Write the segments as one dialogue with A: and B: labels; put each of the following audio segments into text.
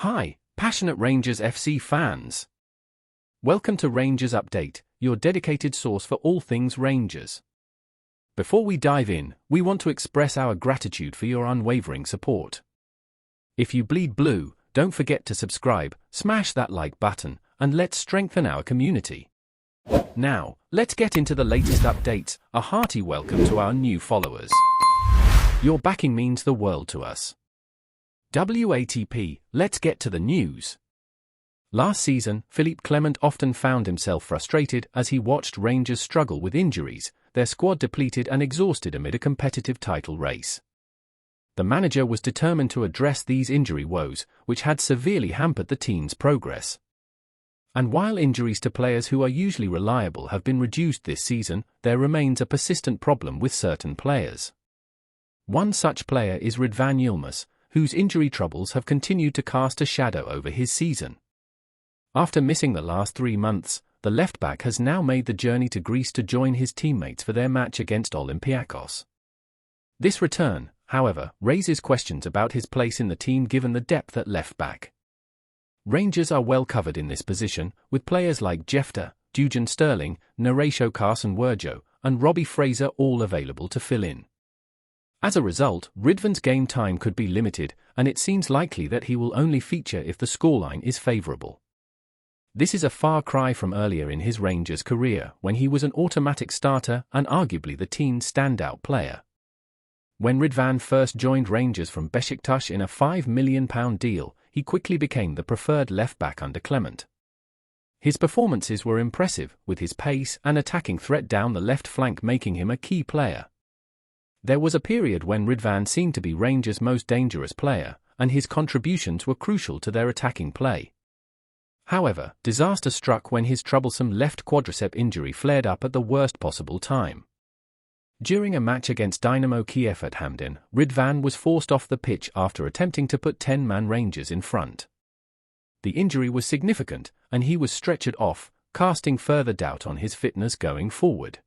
A: Hi, passionate Rangers FC fans. Welcome to Rangers Update, your dedicated source for all things Rangers. Before we dive in, we want to express our gratitude for your unwavering support. If you bleed blue, don't forget to subscribe, smash that like button, and let's strengthen our community. Now, let's get into the latest updates. A hearty welcome to our new followers. Your backing means the world to us. WATP, let's get to the news. Last season, Philippe Clement often found himself frustrated as he watched Rangers struggle with injuries, their squad depleted and exhausted amid a competitive title race. The manager was determined to address these injury woes, which had severely hampered the team's progress. And while injuries to players who are usually reliable have been reduced this season, there remains a persistent problem with certain players. One such player is Ridvan Yilmaz, whose injury troubles have continued to cast a shadow over his season. After missing the last 3 months, the left-back has now made the journey to Greece to join his teammates for their match against Olympiacos. This return, however, raises questions about his place in the team given the depth at left-back. Rangers are well covered in this position, with players like Jefter, Dujan Sterling, Narecio Carson-Werjo, and Robbie Fraser all available to fill in. As a result, Ridvan's game time could be limited, and it seems likely that he will only feature if the scoreline is favourable. This is a far cry from earlier in his Rangers career, when he was an automatic starter and arguably the team's standout player. When Ridvan first joined Rangers from Besiktas in a £5 million deal, he quickly became the preferred left-back under Clement. His performances were impressive, with his pace and attacking threat down the left flank making him a key player. There was a period when Ridvan seemed to be Rangers' most dangerous player, and his contributions were crucial to their attacking play. However, disaster struck when his troublesome left quadricep injury flared up at the worst possible time. During a match against Dynamo Kiev at Hamden, Ridvan was forced off the pitch after attempting to put 10-man Rangers in front. The injury was significant, and he was stretchered off, casting further doubt on his fitness going forward.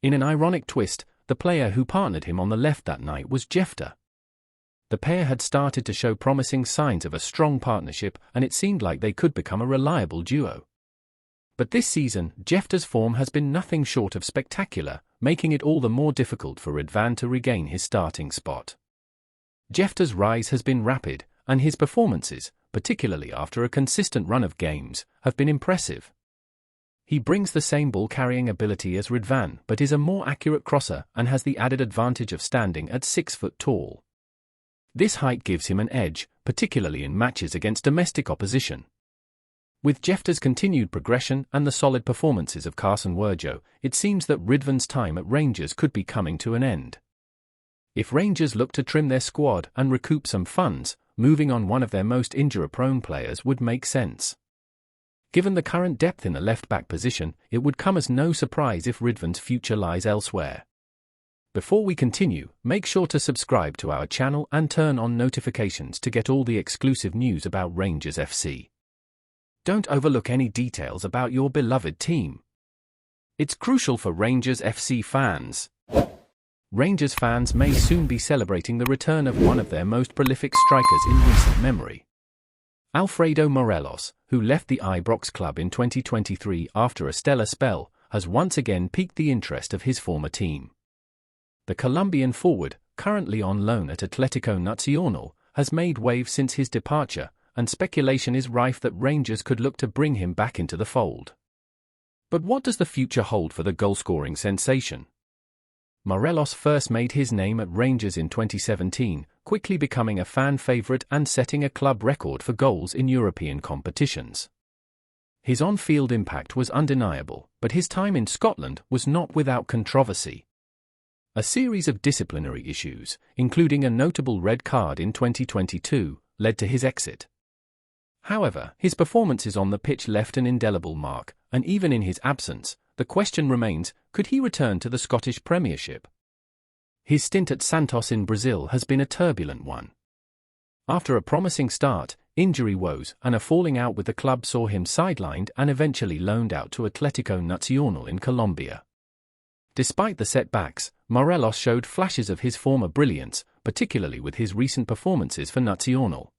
A: In an ironic twist, the player who partnered him on the left that night was Jefter. The pair had started to show promising signs of a strong partnership, and it seemed like they could become a reliable duo. But this season, Jefter's form has been nothing short of spectacular, making it all the more difficult for Ridvan to regain his starting spot. Jefter's rise has been rapid, and his performances, particularly after a consistent run of games, have been impressive. He brings the same ball-carrying ability as Ridvan, but is a more accurate crosser and has the added advantage of standing at 6 foot tall. This height gives him an edge, particularly in matches against domestic opposition. With Jefter's continued progression and the solid performances of Carson-Werjo, it seems that Ridvan's time at Rangers could be coming to an end. If Rangers look to trim their squad and recoup some funds, moving on one of their most injury-prone players would make sense. Given the current depth in the left-back position, it would come as no surprise if Ridvan's future lies elsewhere. Before we continue, make sure to subscribe to our channel and turn on notifications to get all the exclusive news about Rangers FC. Don't overlook any details about your beloved team. It's crucial for Rangers FC fans. Rangers fans may soon be celebrating the return of one of their most prolific strikers in recent memory. Alfredo Morelos, who left the Ibrox club in 2023 after a stellar spell, has once again piqued the interest of his former team. The Colombian forward, currently on loan at Atlético Nacional, has made waves since his departure, and speculation is rife that Rangers could look to bring him back into the fold. But what does the future hold for the goal-scoring sensation? Morelos first made his name at Rangers in 2017, quickly becoming a fan favourite and setting a club record for goals in European competitions. His on-field impact was undeniable, but his time in Scotland was not without controversy. A series of disciplinary issues, including a notable red card in 2022, led to his exit. However, his performances on the pitch left an indelible mark, and even in his absence, the question remains, could he return to the Scottish Premiership? His stint at Santos in Brazil has been a turbulent one. After a promising start, injury woes and a falling out with the club saw him sidelined and eventually loaned out to Atlético Nacional in Colombia. Despite the setbacks, Morelos showed flashes of his former brilliance, particularly with his recent performances for Nacional.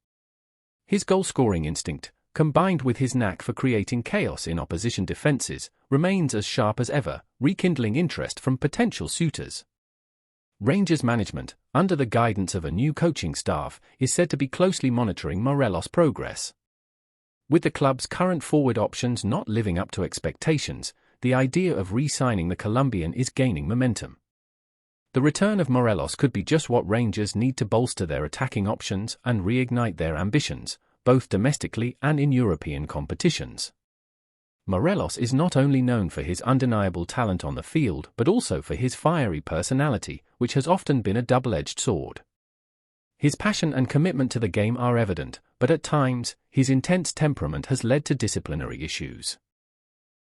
A: His goal-scoring instinct, combined with his knack for creating chaos in opposition defenses, remains as sharp as ever, rekindling interest from potential suitors. Rangers management, under the guidance of a new coaching staff, is said to be closely monitoring Morelos' progress. With the club's current forward options not living up to expectations, the idea of re-signing the Colombian is gaining momentum. The return of Morelos could be just what Rangers need to bolster their attacking options and reignite their ambitions, both domestically and in European competitions. Morelos is not only known for his undeniable talent on the field but also for his fiery personality, which has often been a double-edged sword. His passion and commitment to the game are evident, but at times, his intense temperament has led to disciplinary issues.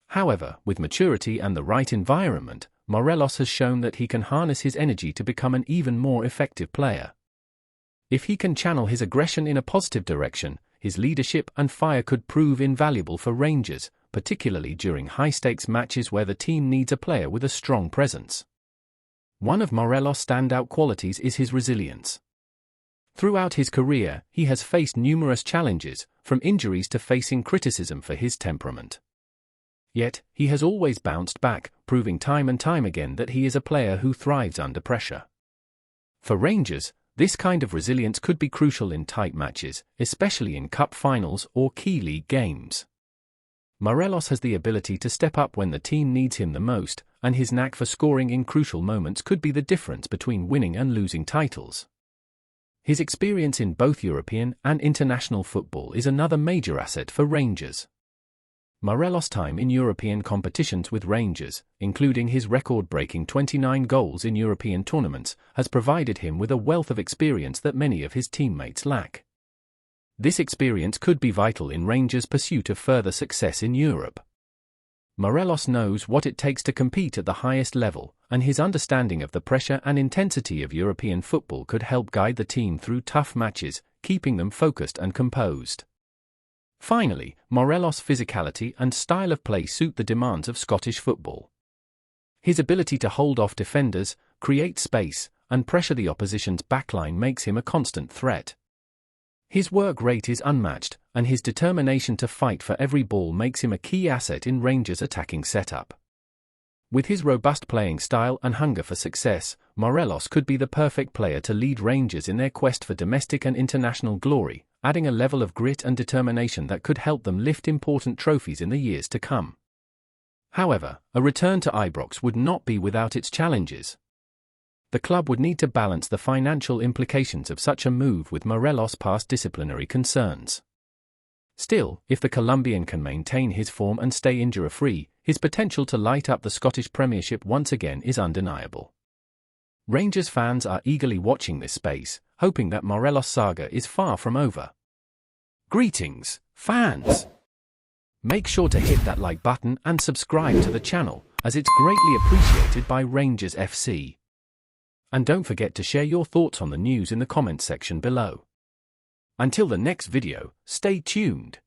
A: However, with maturity and the right environment, Morelos has shown that he can harness his energy to become an even more effective player. If he can channel his aggression in a positive direction, his leadership and fire could prove invaluable for Rangers, particularly during high-stakes matches where the team needs a player with a strong presence. One of Morelos' standout qualities is his resilience. Throughout his career, he has faced numerous challenges, from injuries to facing criticism for his temperament. Yet, he has always bounced back, proving time and time again that he is a player who thrives under pressure. For Rangers, this kind of resilience could be crucial in tight matches, especially in cup finals or key league games. Morelos has the ability to step up when the team needs him the most, and his knack for scoring in crucial moments could be the difference between winning and losing titles. His experience in both European and international football is another major asset for Rangers. Morelos' time in European competitions with Rangers, including his record-breaking 29 goals in European tournaments, has provided him with a wealth of experience that many of his teammates lack. This experience could be vital in Rangers' pursuit of further success in Europe. Morelos knows what it takes to compete at the highest level, and his understanding of the pressure and intensity of European football could help guide the team through tough matches, keeping them focused and composed. Finally, Morelos' physicality and style of play suit the demands of Scottish football. His ability to hold off defenders, create space, and pressure the opposition's backline makes him a constant threat. His work rate is unmatched, and his determination to fight for every ball makes him a key asset in Rangers' attacking setup. With his robust playing style and hunger for success, Morelos could be the perfect player to lead Rangers in their quest for domestic and international glory, adding a level of grit and determination that could help them lift important trophies in the years to come. However, a return to Ibrox would not be without its challenges. The club would need to balance the financial implications of such a move with Morelos' past disciplinary concerns. Still, if the Colombian can maintain his form and stay injury-free, his potential to light up the Scottish Premiership once again is undeniable. Rangers fans are eagerly watching this space, hoping that Morelos' saga is far from over. Greetings, fans! Make sure to hit that like button and subscribe to the channel, as it's greatly appreciated by Rangers FC. And don't forget to share your thoughts on the news in the comments section below. Until the next video, stay tuned.